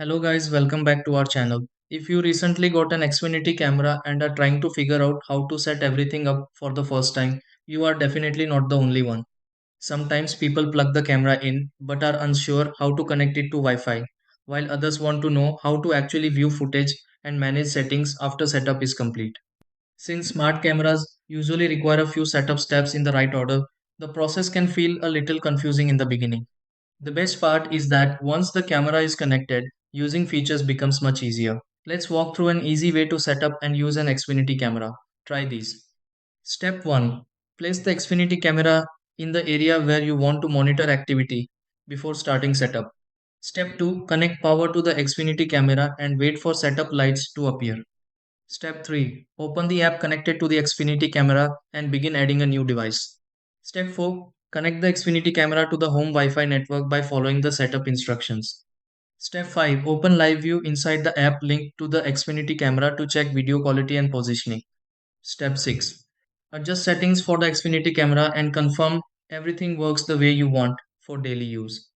Hello guys, welcome back to our channel. If you recently got an Xfinity camera and are trying to figure out how to set everything up for the first time, you are definitely not the only one. Sometimes people plug the camera in but are unsure how to connect it to Wi-Fi, while others want to know how to actually view footage and manage settings after setup is complete. Since smart cameras usually require a few setup steps in the right order, the process can feel a little confusing in the beginning. The best part is that once the camera is connected, using features becomes much easier. Let's walk through an easy way to set up and use an Xfinity camera. Try these. Step 1. Place the Xfinity camera in the area where you want to monitor activity before starting setup. Step 2. Connect power to the Xfinity camera and wait for setup lights to appear. Step 3. Open the app connected to the Xfinity camera and begin adding a new device. Step 4. Connect the Xfinity camera to the home Wi-Fi network by following the setup instructions. Step 5. Open Live View inside the app linked to the Xfinity camera to check video quality and positioning. Step 6. Adjust settings for the Xfinity camera and confirm everything works the way you want for daily use.